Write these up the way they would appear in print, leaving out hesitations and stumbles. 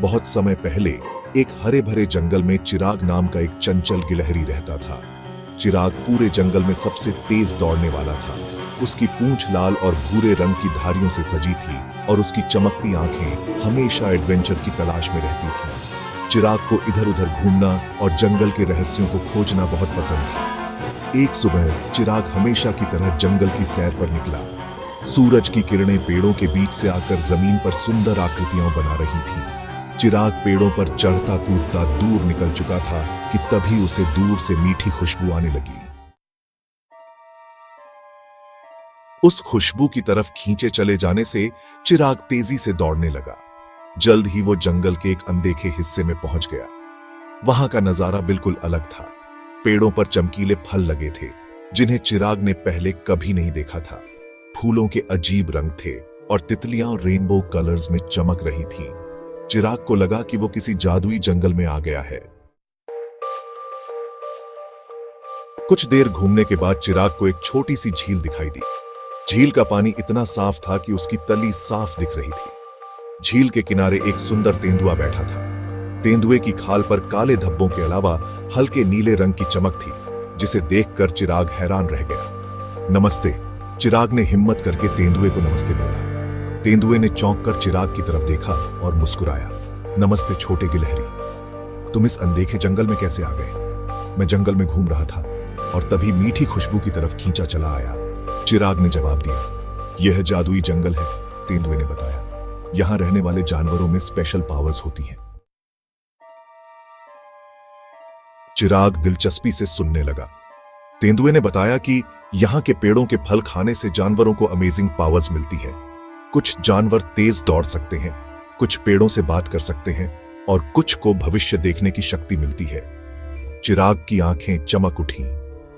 बहुत समय पहले एक हरे भरे जंगल में चिराग नाम का एक चंचल गिलहरी रहता था। चिराग पूरे जंगल में सबसे तेज दौड़ने वाला था। उसकी पूंछ लाल और भूरे रंग की धारियों से सजी थी और उसकी चमकती आंखें हमेशा एडवेंचर की तलाश में रहती थीं। चिराग को इधर उधर घूमना और जंगल के रहस्यों को खोजना बहुत पसंद था। एक सुबह चिराग हमेशा की तरह जंगल की सैर पर निकला। सूरज की किरणें पेड़ों के बीच से आकर जमीन पर सुंदर आकृतियां बना रही थीं। चिराग पेड़ों पर चढ़ता कूदता दूर निकल चुका था कि तभी उसे दूर से मीठी खुशबू आने लगी। उस खुशबू की तरफ खींचे चले जाने से चिराग तेजी से दौड़ने लगा। जल्द ही वो जंगल के एक अनदेखे हिस्से में पहुंच गया। वहां का नजारा बिल्कुल अलग था। पेड़ों पर चमकीले फल लगे थे जिन्हें चिराग ने पहले कभी नहीं देखा था। फूलों के अजीब रंग थे और तितलियां रेनबो कलर्स में चमक रही थीं। चिराग को लगा कि वो किसी जादुई जंगल में आ गया है। कुछ देर घूमने के बाद चिराग को एक छोटी सी झील दिखाई दी। झील का पानी इतना साफ था कि उसकी तली साफ दिख रही थी। झील के किनारे एक सुंदर तेंदुआ बैठा था। तेंदुए की खाल पर काले धब्बों के अलावा हल्के नीले रंग की चमक थी, जिसे देखकर चिराग हैरान रह गया। नमस्ते, चिराग ने हिम्मत करके तेंदुए को नमस्ते बोला। तेंदुए ने चौंक कर चिराग की तरफ देखा और मुस्कुराया। नमस्ते छोटे गिलहरी, तुम इस अनदेखे जंगल में कैसे आ गए? मैं जंगल में घूम रहा था और तभी मीठी खुशबू की तरफ खींचा चला आया। चिराग ने जवाब दिया। यह जादुई जंगल है, तेंदुए ने बताया। यहां रहने वाले जानवरों में स्पेशल पावर्स होती हैं। चिराग दिलचस्पी से सुनने लगा। तेंदुए ने बताया कि यहां के पेड़ों के फल खाने से जानवरों को अमेजिंग पावर्स मिलती है। कुछ जानवर तेज दौड़ सकते हैं, कुछ पेड़ों से बात कर सकते हैं और कुछ को भविष्य देखने की शक्ति मिलती है। चिराग की आंखें चमक उठी।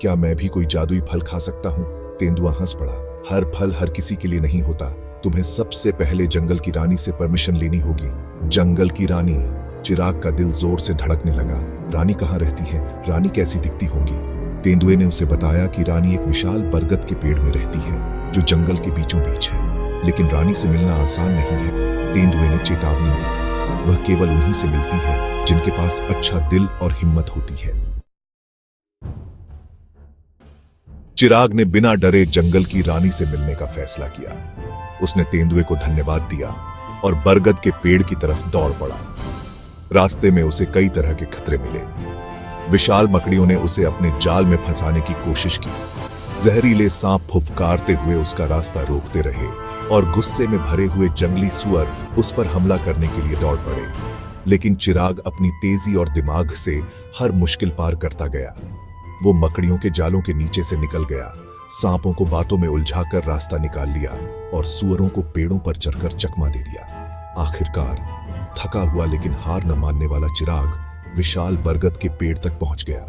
क्या मैं भी कोई जादुई फल खा सकता हूं? तेंदुआ हंस पड़ा। हर फल हर किसी के लिए नहीं होता। तुम्हें सबसे पहले जंगल की रानी से परमिशन लेनी होगी। जंगल की रानी? चिराग का दिल जोर से धड़कने लगा। रानी कहाँ रहती है? रानी कैसी दिखती होंगी? तेंदुए ने उसे बताया कि रानी एक विशाल बरगद के पेड़ में रहती है जो जंगल के बीचों बीच है। लेकिन रानी से मिलना आसान नहीं है। तेंदुए ने चेतावनी दी। वह केवल उन्हीं से मिलती है जिनके पास अच्छा दिल और हिम्मत होती है। चिराग ने बिना डरे जंगल की रानी से मिलने का फैसला किया। उसने तेंदुए को धन्यवाद दिया और बरगद के पेड़ की तरफ दौड़ पड़ा। रास्ते में उसे कई तरह के खतरे मिले। विशाल मकड़ियों ने उसे अपने जाल में फंसाने की कोशिश की। जहरीले सांप फुफकारते हुए उसका रास्ता रोकते रहे और गुस्से में भरे हुए जंगली सुअर उस पर हमला करने के लिए दौड़ पड़े। लेकिन चिराग अपनी तेजी और दिमाग से हर मुश्किल पार करता गया। वो मकड़ियों के जालों के नीचे से निकल गया, सांपों को बातों में उलझाकर रास्ता निकाल लिया और सुअरों को पेड़ों पर चढ़कर चकमा दे दिया। आखिरकार थका हुआ लेकिन हार न मानने वाला चिराग विशाल बरगद के पेड़ तक पहुंच गया।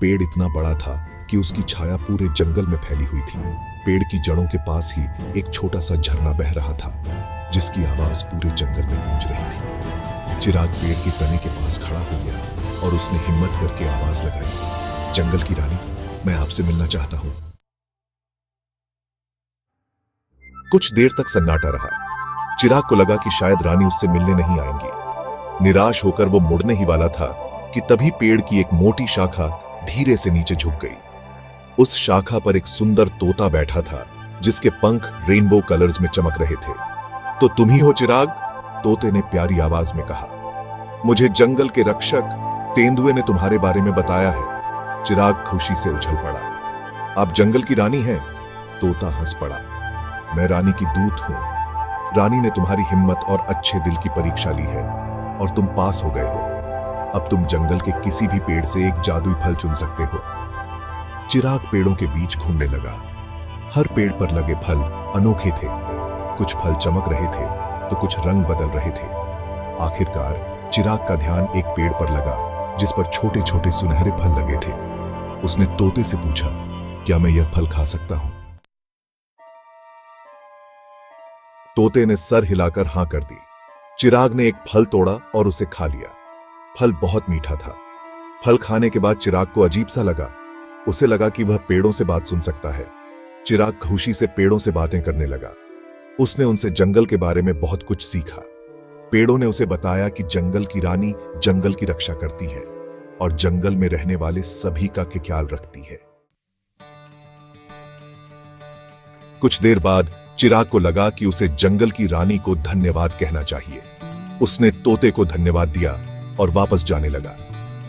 पेड़ इतना बड़ा था कि उसकी छाया पूरे जंगल में फैली हुई थी। पेड़ की जड़ों के पास ही एक छोटा सा झरना बह रहा था, जिसकी आवाज पूरे जंगल में गूंज रही थी। चिराग पेड़ के तने के पास खड़ा हो गया और उसने हिम्मत करके आवाज लगाई। जंगल की रानी, मैं आपसे मिलना चाहता हूं। कुछ देर तक सन्नाटा रहा। चिराग को लगा कि शायद रानी उससे मिलने नहीं आएंगी। निराश होकर वो मुड़ने ही वाला था कि तभी पेड़ की एक मोटी शाखा धीरे से नीचे झुक गई। उस शाखा पर एक सुंदर तोता बैठा था, जिसके पंख रेनबो कलर्स में चमक रहे थे। तो तुम ही हो चिराग? तोते ने प्यारी आवाज में कहा। मुझे जंगल के रक्षक तेंदुए ने तुम्हारे बारे में बताया है। चिराग खुशी से उछल पड़ा। आप जंगल की रानी हैं? तोता हंस पड़ा। मैं रानी की दूत हूं। रानी ने तुम्हारी हिम्मत और अच्छे दिल की परीक्षा ली है और तुम पास हो गए हो। अब तुम जंगल के किसी भी पेड़ से एक जादुई फल चुन सकते हो। चिराग पेड़ों के बीच घूमने लगा। हर पेड़ पर लगे फल अनोखे थे। कुछ फल चमक रहे थे तो कुछ रंग बदल रहे थे। आखिरकार चिराग का ध्यान एक पेड़ पर लगा जिस पर छोटे छोटे सुनहरे फल लगे थे। उसने तोते से पूछा, क्या मैं यह फल खा सकता हूं? तोते ने सर हिलाकर हां कर दी। चिराग ने एक फल तोड़ा और उसे खा लिया। फल बहुत मीठा था। फल खाने के बाद चिराग को अजीब सा लगा। उसे लगा कि वह पेड़ों से बात सुन सकता है। चिराग खुशी से पेड़ों से बातें करने लगा। उसने उनसे जंगल के बारे में बहुत कुछ सीखा। पेड़ों ने उसे बताया कि जंगल की रानी जंगल की रक्षा करती है और जंगल में रहने वाले सभी का ख्याल रखती है। कुछ देर बाद चिराग को लगा कि उसे जंगल की रानी को धन्यवाद कहना चाहिए। उसने तोते को धन्यवाद दिया और वापस जाने लगा।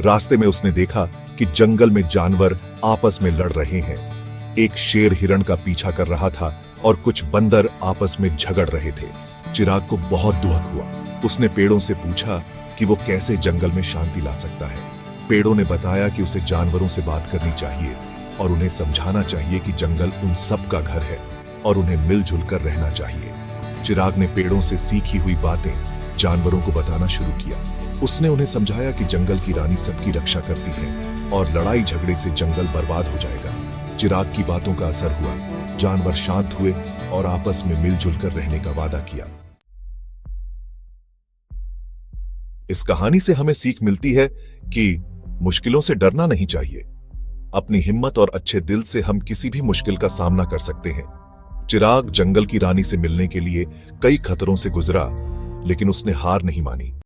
रास्ते में उसने देखा कि जंगल में जानवर आपस में लड़ रहे हैं। एक शेर हिरण का पीछा कर रहा था और कुछ बंदर आपस में झगड़ रहे थे। चिराग को बहुत दुख हुआ। उसने पेड़ों से पूछा कि वो कैसे जंगल में शांति ला सकता है। पेड़ों ने बताया कि उसे जानवरों से बात करनी चाहिए और उन्हें समझाना चाहिए कि जंगल उन सब का घर है और उन्हें मिलजुल कर रहना चाहिए। चिराग ने पेड़ों से सीखी हुई बातें जानवरों को बताना शुरू किया। उसने उन्हें समझाया कि जंगल की रानी सबकी रक्षा करती है और लड़ाई झगड़े से जंगल बर्बाद हो जाएगा। चिराग की बातों का असर हुआ। जानवर शांत हुए और आपस में मिलजुल कर रहने का वादा किया। इस कहानी से हमें सीख मिलती है कि मुश्किलों से डरना नहीं चाहिए। अपनी हिम्मत और अच्छे दिल से हम किसी भी मुश्किल का सामना कर सकते हैं। चिराग जंगल की रानी से मिलने के लिए कई खतरों से गुजरा, लेकिन उसने हार नहीं मानी।